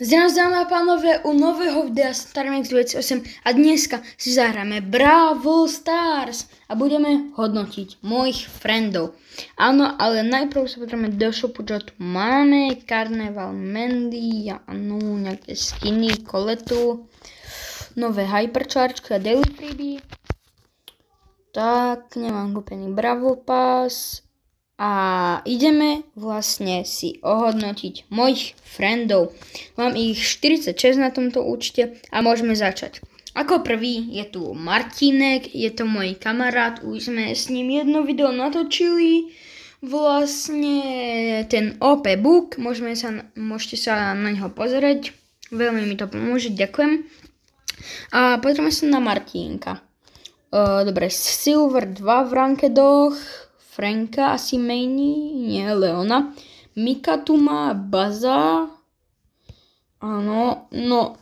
Zdravím, dámy a pánové, u nového videa Starmex 28 a dneska si zahráme Brawl Stars a budeme hodnotiť mojich friendov. Áno, ale najprv sa potrebujeme do shopu, čo tu máme, Carnival Mandy, áno, nejaké skiny, koletu, nové Hypercharge a Daily Freebie. Tak, nemám kúpený Brawl Pass. A ideme vlastne si ohodnotiť mojich friendov. Mám ich 46 na tomto účte a môžeme začať. Ako prvý je tu Martinek, je to môj kamarát, už sme s ním jedno video natočili. Vlastne ten OP Book, môžete sa na neho pozrieť. Veľmi mi to pomôže, ďakujem. A pozrieme sa na Martinka. Dobre, Silver 2 v rankedoch. Franka asi maini, nie Leona. Mika tu má Baza. Áno, no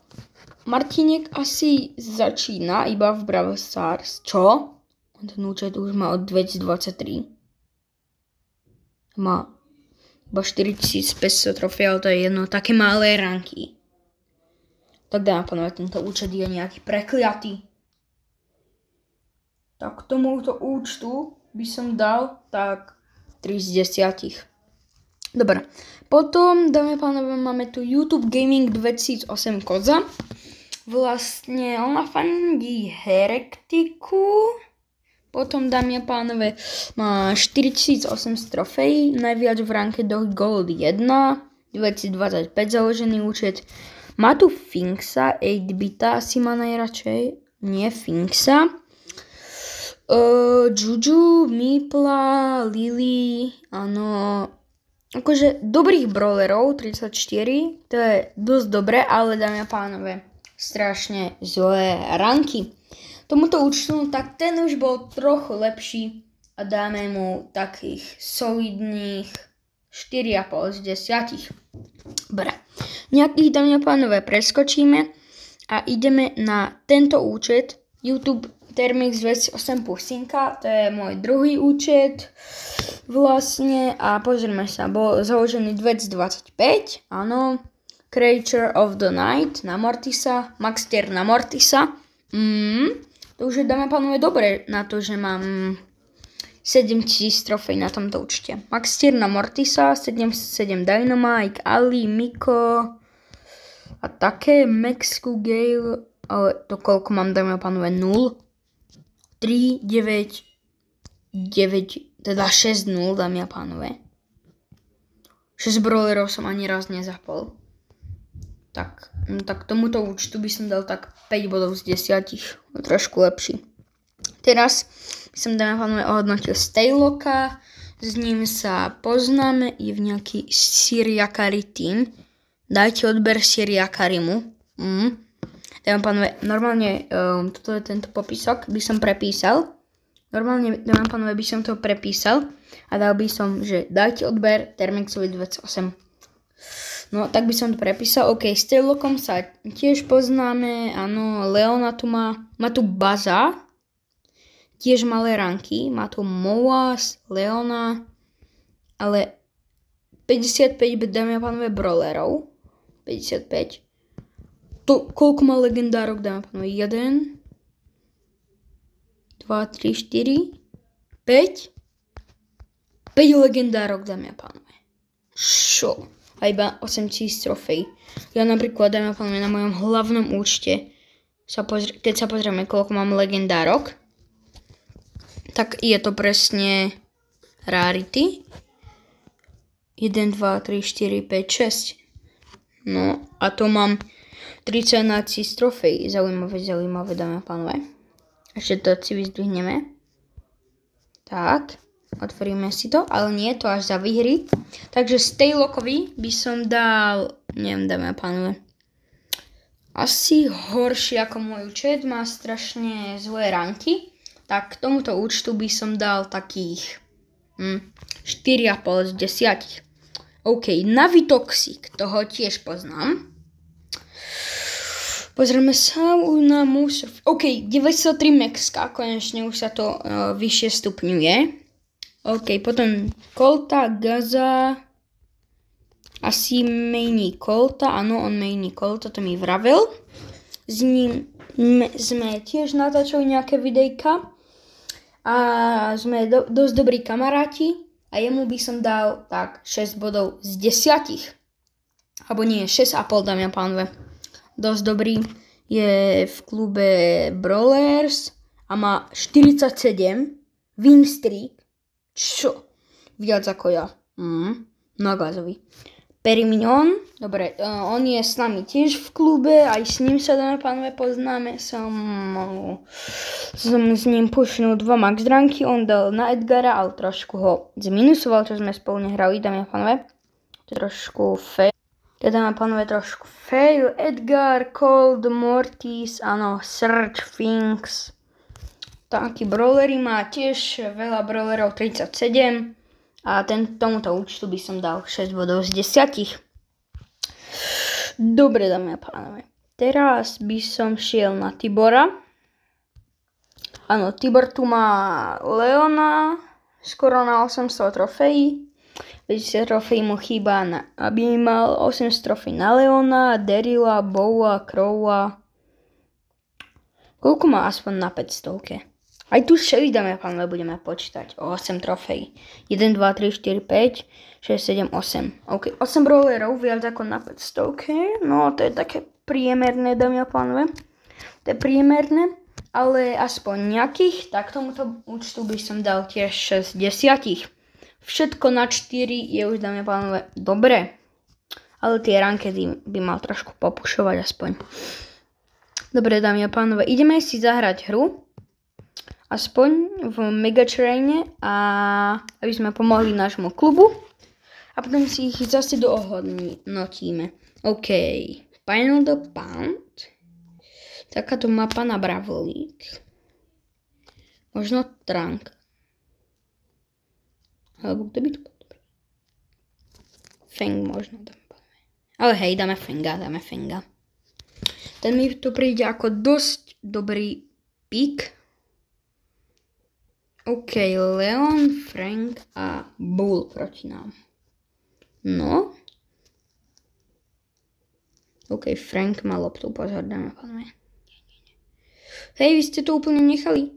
Martinek asi začína iba v Brawl Stars. Čo? Ten účet už má od 2023. Má iba 4500 trofej, ale to je jedno, také malé ranky. Tak dá panovať, tento účet je nejaký prekliatý. Tak tomuto účtu by som dal tak 3 z 10. Dobre, potom dáme pánové, máme tu YouTube Gaming 2008 Koza. Vlastne ona fandí Herektiku. Potom dámy a pánové má 4800 trofej, najviac v rankedoch Gold 1, 2025 založený účet. Má tu Finxa, 8-bita asi má najradšej, nie Finxa. Juju, Meepla, Lily, áno, akože dobrých brawlerov, 34, to je dosť dobré, ale dámy a pánové, strašne zlé ranky. Tomuto účtu, tak ten už bol trochu lepší a dáme mu takých solidných 4,5 z 10. Dobre, nejakých dámy a pánové preskočíme a ideme na tento účet YouTube Termix 28 Pusinka, to je môj druhý účet vlastne a pozrieme sa, bol založený 2025, áno, Creature of the Night na Mortisa, Max tier na Mortisa, to už je dáme pánové dobre na to, že mám 7000 trofej na tomto účte. Max tier na Mortisa, 7 Dynamite, Ali, Miko a také Maxku Gale, ale to koľko mám dáme pánové 0. 3, 9, 9, teda 6, 0, dámy a pánové. 6 brawlerov som ani raz nezapol. Tak tomuto účtu by som dal tak 5 bodov z 10. Trošku lepší. Teraz by som, dámy a pánové, ohodnotil Staylocka. S ním sa poznáme. Je v nejaký Siriakari team. Dajte odber Siriakarimu. Dávam pánové, normálne toto je tento popisok, by som prepísal. Normálne, dávam pánové, by som to prepísal a dal by som, že dajte odber Termexovi 28. No, tak by som to prepísal. OK, s Taylockom sa tiež poznáme, áno, Leona tu má tu Baza, tiež malé ranky, má tu Moas, Leona, ale 55, dámy a pánové, brawlerov, 55. To, koľko má legendárok, dáme pánové? 1, 2, 3, 4, 5. 5 legendárok, dáme pánové. Šo? A iba 8000 trofej. Ja napríklad, dáme pánové, na mojom hlavnom účte, keď sa pozrieme, koľko mám legendárok, tak je to presne rarity. 1, 2, 3, 4, 5, 6. No a to mám 31 000 trofej. Zaujímavé, dámy a pánové. Ešte to si vyzdvihneme. Tak, otvoríme si to, ale nie, to až za výhry. Takže Staylockovi by som dal, neviem, dámy a pánové, asi horšie ako môj účet, má strašne zlé ranky. Tak k tomuto účtu by som dal takých 4,5 z 10. OK, Navitoxic, toho tiež poznám. Pozrieme sa na Musor. OK, 903 Maxka, konečne už sa to vyššie stupňuje. OK, potom Colta, Gaza, Asi mení Colta, áno, on mení Colta, to mi vravel. S ním sme tiež natáčali nejaké videjka a sme dosť dobrí kamaráti a jemu by som dal tak 6 bodov z 10. Alebo nie, 6,5 dámy a pánové. Dosť dobrý. Je v klube Brawlers a má 47 win streak. Čo? Viac ako ja. Nagazový. Perimion, dobre, on je s nami tiež v klube, aj s ním sa dáme pánové poznáme, som s ním pušnul 2 max dranky, on dal na Edgara, ale trošku ho zminusoval, čo sme spolu nehrali, dáme pánové, trošku fail, dáme pánové trošku fail, Edgar, Cold, Mortis, áno, Surge, Finks, taký brawlery má tiež veľa brawlerov, 37. A tomuto účtu by som dal 6 bodov z 10. Dobre, dámy a pánové. Teraz by som šiel na Tibora. Áno, Tibor tu má Leona, skoro na 800 trofejí. 50 trofejí mu chýba, aby mal 800 trofejí na Leona, Daryla, Bowa, Crowa. Koľko má aspoň na 500? Aj tu šeli, dáme pánové, budeme počítať o 8 trofejí. 1, 2, 3, 4, 5, 6, 7, 8. OK, 8 brawlerov, viac ako na 500. No, to je také priemerné, dámy a pánové. To je priemerné, ale aspoň nejakých, tak tomuto účtu by som dal tiež 6 z 10. Všetko na 4 je už, dámy a pánové, dobre. Ale tie rankedy by mal trošku popušovať aspoň. Dobre, dámy a pánové, ideme si zahrať hru. Aspoň v Megatraine a aby sme pomohli nášmu klubu a potom si ich zase doohodnotíme. OK, Final the Pound. Takáto mapa na Bravolík. Možno Trunk. Alebo kto by to bol? Feng možno dáme. Ale hej, dáme Fenga. Ten mi tu príde ako dosť dobrý pick. OK, Leon, Frank a Bull proti nám. No. OK, Frank má loptu, pozor, dáme pánové. Hej, vy ste to úplne nechali.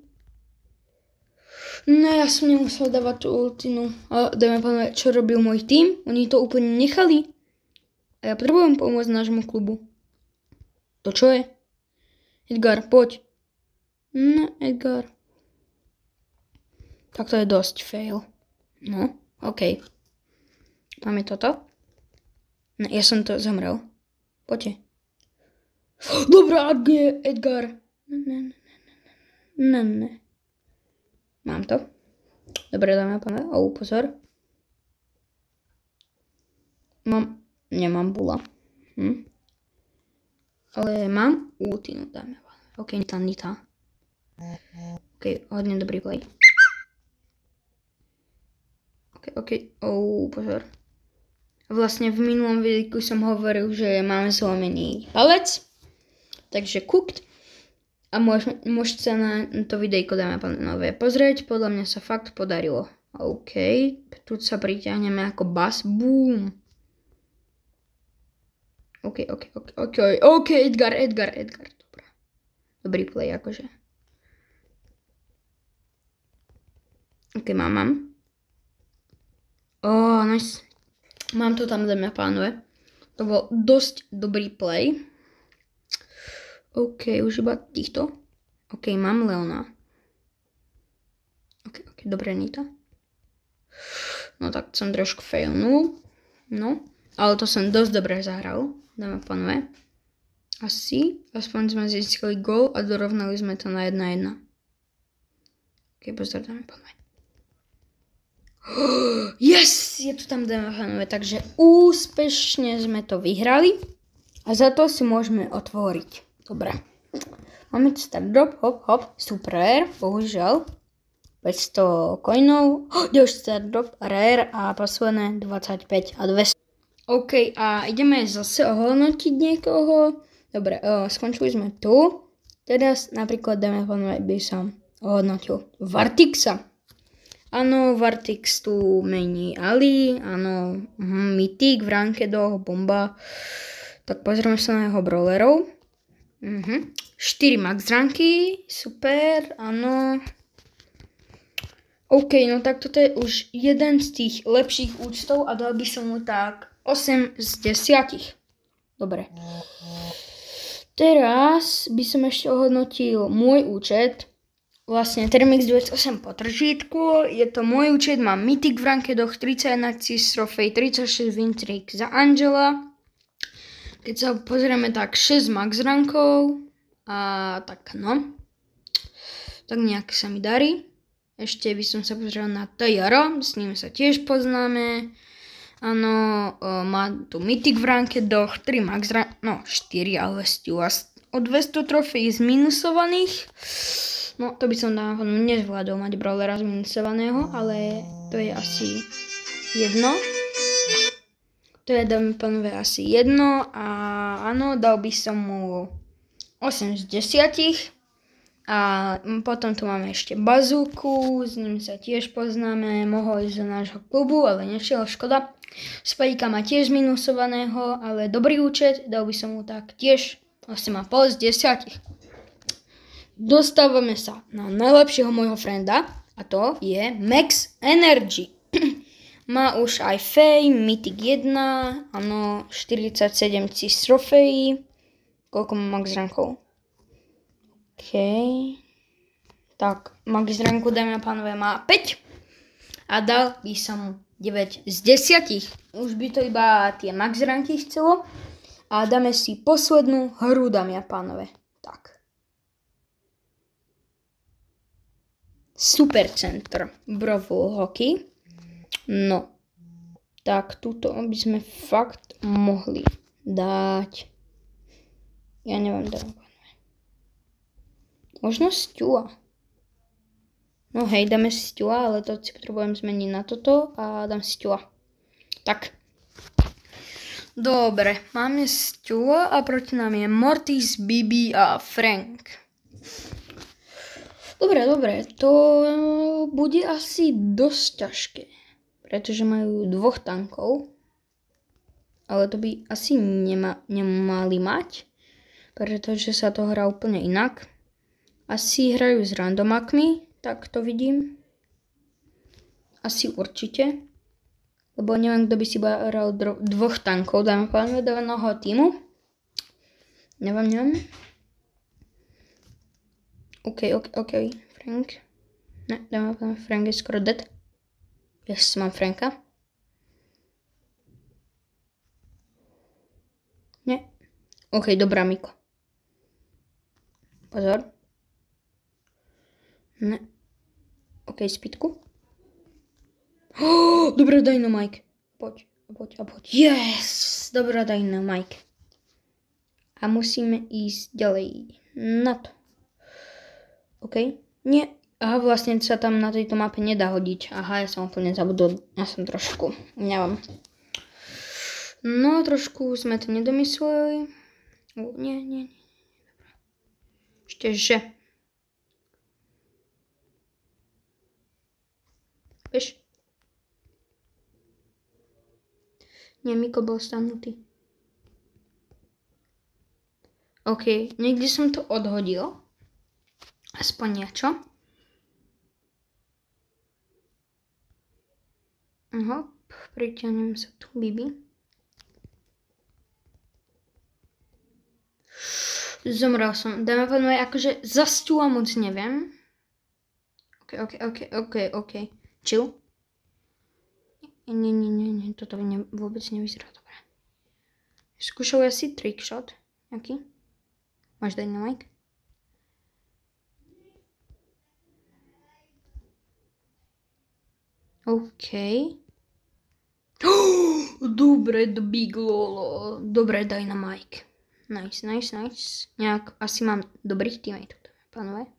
No, ja som nemusel dávať tú ultinu. A dáme pánové, čo robil môj tým? Oni to úplne nechali. A ja potrebujem pomôcť nášmu klubu. To čo je? Edgar, poď. No, Edgar. Tak to je dosť fail. No, OK. Máme toto? No, ja som to zomrel. Poďte. Dobrá, Edgar. Ne. Mám to. Dobre, dáme pane. Pozor. Nemám bula. Ale mám ultinu, dáme pane. OK, Nita. OK, hodne dobrý play. OK, pozor. Vlastne v minulom videu som hovoril, že mám zlomený palec. Takže cooked. A môžete sa na to videjko, dáme pánové, pozrieť. Podľa mňa sa fakt podarilo. OK, tu sa pritiahneme ako bas. Boom. OK, Edgar. Dobre. Dobrý play, akože. OK, mám. Nice. Mám to tam, dámy a pánové. To bol dosť dobrý play. OK, už iba týchto. OK, mám Leona. OK, dobre, Nita. No tak som trošku failnul. No, ale to som dosť dobre zahral, dámy a pánové. Asi, aspoň sme získali gól a dorovnali sme to na 1-1. OK, pozor, dámy a pánové. Yes, je to tam, dámy a pánové, takže úspešne sme to vyhrali a za to si môžeme otvoriť. Dobre, máme tu start drop, hop, super rare, bohužiaľ, 500 coinov, ďalší start drop, rare a posledné 25 a 200. OK, a ideme zase ohodnotiť niekoho. Dobre, skončili sme tu, teraz napríklad dáme pánové, by som ohodnotil Vartixa. Áno, Vartix tu mení Ali, áno, Mythic v rankedoch, bomba. Tak pozrieme sa na jeho brawlerov. 4 max ranky, super, áno. OK, no tak toto je už jeden z tých lepších účtov a dal by som mu tak 8 z 10. Dobre. Teraz by som ešte ohodnotil môj účet. Vlastne Termix 28 potržítku, je to môj účet, mám Mythic v rankedoch, 31 cis trofej, 36 win streak za Angela. Keď sa pozrieme, tak 6 max rankov a tak no. Tak nejak sa mi darí. Ešte by som sa pozrel na Tajara, s ním sa tiež poznáme. Áno, má tu Mythic v rankedoch, 3 max rankov, no 4, ale Stuart o 200 trofej zminusovaných. No, to by som nezvládol mať brawlera zminusovaného, ale to je asi jedno. To je, dámy pánové, asi jedno a áno, dal by som mu 8 z 10. A potom tu máme ešte Bazooku, s ním sa tiež poznáme, mohol ísť do nášho klubu, ale nešiel, škoda. Spajka má tiež minusovaného, ale dobrý účet, dal by som mu tak tiež 8,5 z 10. Dostávame sa na najlepšieho môjho frenda a to je Max Energy. Má už aj Fame, Mythic 1, áno, 47 cis trofejí. Koľko má max rankov? OK. Tak, max ranku, dámy a pánové, má 5. A dal by som mu 9 z 10. Už by to iba tie max ranky chcelo. A dáme si poslednú hru, dámy a pánové. Tak. Supercenter Brawl Hockey. No. Tak, tuto by sme fakt mohli dať. Ja neviem, dáme. Možno Stua. No hej, dáme si Stua, ale to si potrebujem zmeniť na toto a dám Stua. Tak. Dobre, máme Stua a proti nám je Mortis, Bibi a Frank. Dobre, to bude asi dosť ťažké, pretože majú 2 tankov, ale to by asi nemali mať, pretože sa to hrá úplne inak. Asi hrajú s randomakmi, tak to vidím. Asi určite, lebo neviem, kto by si hral 2 tankov, dáme pánve do jednoho týmu. Neviem. OK, Frank. Ne, dáme pánve, Frank je skoro dead. Yes, mám Franka. Ne. OK, dobrá, Miko. Pozor. Ne. OK, Speedku. Dobrá, Dynamike. Poď. Yes! Dobrá, Dynamike. A musíme ísť ďalej na to. OK. Nie. Aha, vlastne sa tam na tejto mape nedá hodiť. Aha, ja som úplne zabudol. Ja som trošku, neviem. No, trošku sme to nedomysleli. Nie. Ešte. Vieš? Nie, Miko bol stanutý. OK, niekde som to odhodil. Aspoň niečo. Hop, pritiahnem sa tu, Bibi. Zomrel som. Dáme pánové, akože za Stua moc neviem. OK. Chill. Nie, toto vôbec nevyzerá dobre. Skúšal asi trickshot. Jaký? Máš Dynamite? OK. Dobre, the big lolo. Dobre, Dynamite. Nice. Nejak asi mám dobrých teammateov, pánové.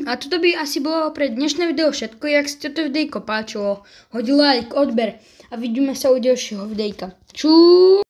A toto by asi bolo pre dnešné video všetko. Jak si toto videjko páčilo, hoď like, odber a vidíme sa u ďalšieho videjka. Čau!